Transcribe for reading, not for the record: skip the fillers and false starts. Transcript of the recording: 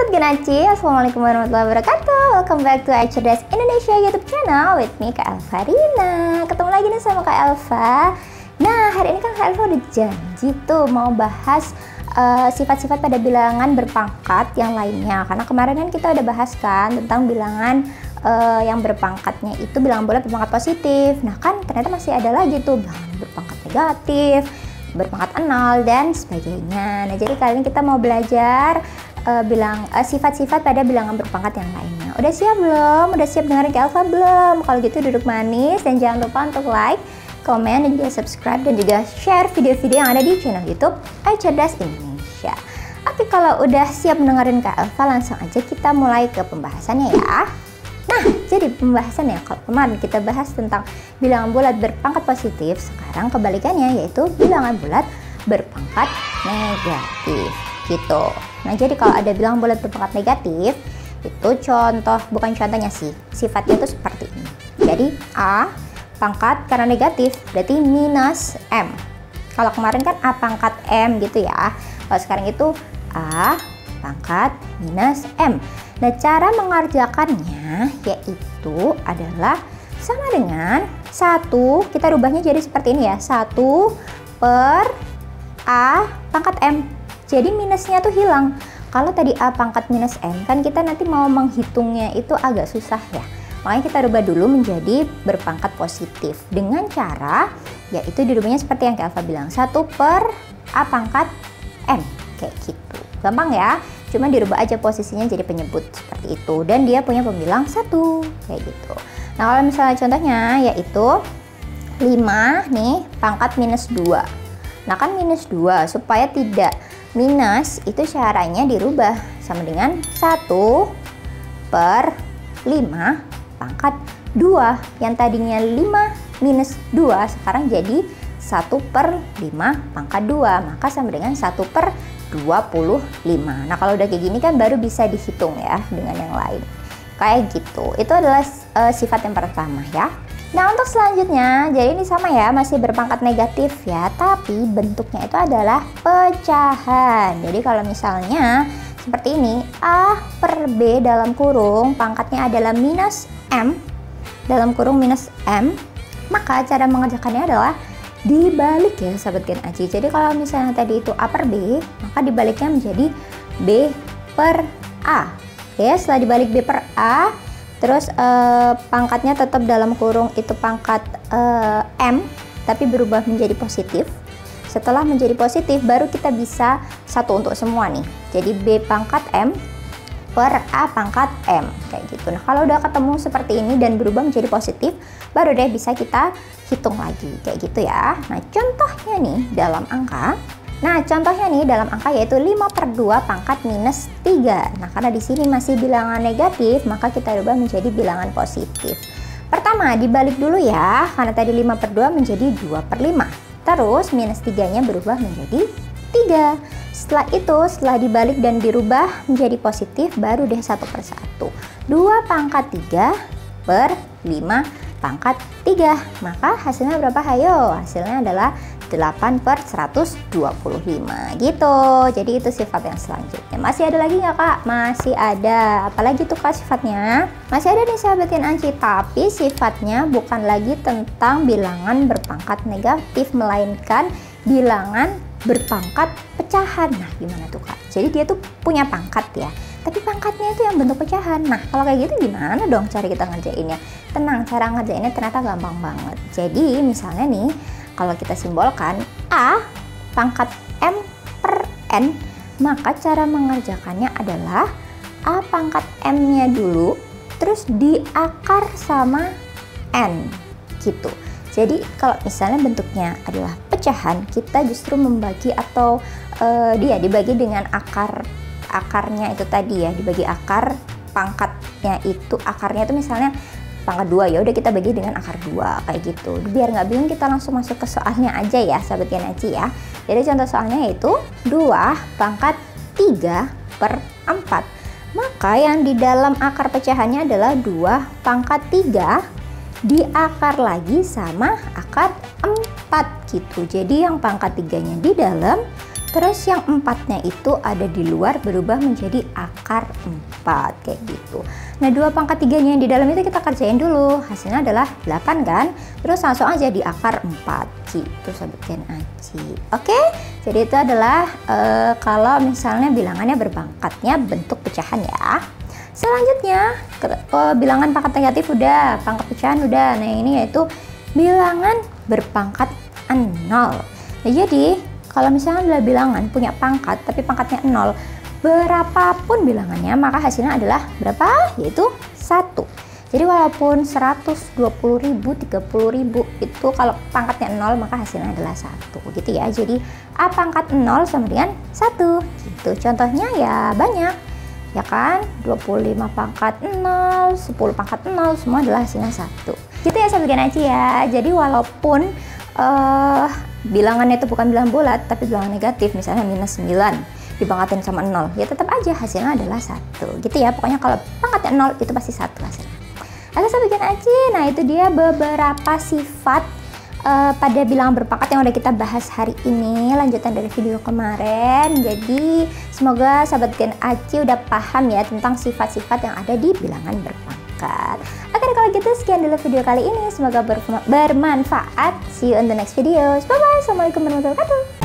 Sobat Genaci, Assalamualaikum warahmatullahi wabarakatuh. Welcome back to iCerdas Indonesia YouTube channel with me, Kak Elva Rina. Ketemu lagi nih sama Kak Elva. Nah, hari ini kan Kak Elva udah janji tuh mau bahas sifat-sifat pada bilangan berpangkat yang lainnya. Karena kemarin kan kita udah bahas kan tentang bilangan yang berpangkatnya itu bilangan bulat berpangkat positif. Nah kan ternyata masih ada lagi tuh bilangan berpangkat negatif, berpangkat 0 dan sebagainya. Nah jadi kali ini kita mau belajar sifat-sifat pada bilangan berpangkat yang lainnya. Udah siap belum? Udah siap dengerin Kak Elva belum? Kalau gitu duduk manis dan jangan lupa untuk like, komen, dan juga subscribe dan juga share video-video yang ada di channel YouTube iCerdas Indonesia. Oke, kalau udah siap dengerin Kak Elva, langsung aja kita mulai ke pembahasannya ya. Nah, jadi pembahasannya kalau kemarin kita bahas tentang bilangan bulat berpangkat positif, sekarang kebalikannya yaitu bilangan bulat berpangkat negatif gitu. Nah, jadi kalau ada bilangan bulat berpangkat negatif, itu bukan contohnya sih, sifatnya itu seperti ini. Jadi A pangkat karena negatif berarti minus M. Kalau kemarin kan A pangkat M gitu ya. Kalau sekarang itu A pangkat minus M. Nah, cara mengerjakannya yaitu adalah sama dengan 1, kita rubahnya jadi seperti ini ya, 1 per A pangkat M. Jadi minusnya tuh hilang. Kalau tadi A pangkat minus M, kan kita nanti mau menghitungnya itu agak susah ya. Makanya kita rubah dulu menjadi berpangkat positif. Dengan cara, yaitu dirubahnya seperti yang Kak Elva bilang, 1 per A pangkat M. Kayak gitu. Gampang ya? Cuma dirubah aja posisinya jadi penyebut seperti itu. Dan dia punya pembilang 1. Kayak gitu. Nah, kalau misalnya contohnya yaitu 5 nih pangkat minus 2. Nah, kan minus 2. Supaya tidak minus, itu caranya dirubah sama dengan 1 per 5 pangkat 2. Yang tadinya 5 minus 2 sekarang jadi 1 per 5 pangkat 2. Maka sama dengan 1 per 25. Nah, kalau udah kayak gini kan baru bisa dihitung ya dengan yang lain. Kayak gitu. Itu adalah sifat yang pertama ya. Nah, untuk selanjutnya, jadi ini sama ya, masih berpangkat negatif ya, tapi bentuknya itu adalah pecahan. Jadi kalau misalnya seperti ini, A per B dalam kurung, pangkatnya adalah minus M, dalam kurung minus M, maka cara mengerjakannya adalah dibalik ya sahabat Gen Aji. Jadi kalau misalnya tadi itu A per B, maka dibaliknya menjadi B per A. Oke, setelah dibalik B per A, terus pangkatnya tetap dalam kurung itu pangkat M, tapi berubah menjadi positif. Setelah menjadi positif, baru kita bisa satu untuk semua nih. Jadi B pangkat M per A pangkat M, kayak gitu. Nah, kalau udah ketemu seperti ini dan berubah menjadi positif, baru deh bisa kita hitung lagi, kayak gitu ya. Nah, contohnya nih dalam angka. Nah, contohnya nih dalam angka yaitu 5 per 2 pangkat minus 3. Nah, karena di sini masih bilangan negatif, maka kita rubah menjadi bilangan positif. Pertama, dibalik dulu ya, karena tadi 5 per 2 menjadi 2 per 5. Terus, minus 3-nya berubah menjadi 3. Setelah itu, setelah dibalik dan dirubah menjadi positif, baru deh 1 per 1. 2 pangkat 3 per 5 pangkat 3. Maka hasilnya berapa? Hayo, hasilnya adalah 8 per 125 gitu. Jadi itu sifat yang selanjutnya. Masih ada lagi nggak Kak? Masih ada. Apalagi tuh Kak sifatnya? Masih ada nih sahabatin Anci, tapi sifatnya bukan lagi tentang bilangan berpangkat negatif, melainkan bilangan berpangkat pecahan. Nah, gimana tuh Kak? Jadi dia tuh punya pangkat ya, tapi pangkatnya itu yang bentuk pecahan. Nah, kalau kayak gitu gimana dong cara kita ngerjainnya? Tenang, cara ngerjainnya ternyata gampang banget. Jadi misalnya nih, kalau kita simbolkan A pangkat M per N, maka cara mengerjakannya adalah A pangkat M-nya dulu, terus diakar sama N gitu. Jadi kalau misalnya bentuknya adalah pecahan, kita justru membagi atau dia dibagi dengan akarnya itu tadi ya, dibagi akar pangkatnya itu, akarnya itu misalnya pangkat 2, ya udah kita bagi dengan akar 2 kayak gitu. Biar nggak bingung, kita langsung masuk ke soalnya aja ya sahabat Gen Aji ya. Jadi contoh soalnya yaitu 2 pangkat 3 per 4. Maka yang di dalam akar pecahannya adalah 2 pangkat 3 diakar lagi sama akar 4 gitu. Jadi yang pangkat 3-nya di dalam, Terus yang 4-nya itu ada di luar berubah menjadi akar 4 kayak gitu. Nah 2 pangkat 3-nya yang di dalam itu kita kerjain dulu. Hasilnya adalah 8 kan. Terus langsung aja di akar 4 gitu Sobat Gen Aci. Oke, jadi itu adalah kalau misalnya bilangannya berpangkatnya bentuk pecahan ya. Selanjutnya bilangan pangkat negatif udah, pangkat pecahan udah. Nah ini yaitu bilangan berpangkat 0. Nah jadi kalau misalnya adalah bilangan punya pangkat tapi pangkatnya 0, berapapun bilangannya maka hasilnya adalah berapa? Yaitu 1. Jadi walaupun 120.000, 30.000 itu kalau pangkatnya 0 maka hasilnya adalah 1 gitu ya. Jadi A pangkat 0 sama dengan 1 gitu. Contohnya ya banyak ya kan, 25 pangkat 0, 10 pangkat 0, semua adalah hasilnya 1 gitu ya Sobat Gen Aci ya. Jadi walaupun bilangannya itu bukan bilangan bulat tapi bilangan negatif, misalnya minus 9 dipangkatin sama 0, ya tetap aja hasilnya adalah 1 gitu ya. Pokoknya kalau pangkatnya 0 itu pasti 1 hasilnya. Oke Sobat Gen Aci, nah itu dia beberapa sifat pada bilangan berpangkat yang udah kita bahas hari ini, lanjutan dari video kemarin. Jadi semoga Sobat Gen Aci udah paham ya tentang sifat-sifat yang ada di bilangan berpangkat. Oke kalau gitu sekian dulu video kali ini, semoga bermanfaat. See you on the next video. Bye bye. Assalamualaikum warahmatullahi wabarakatuh.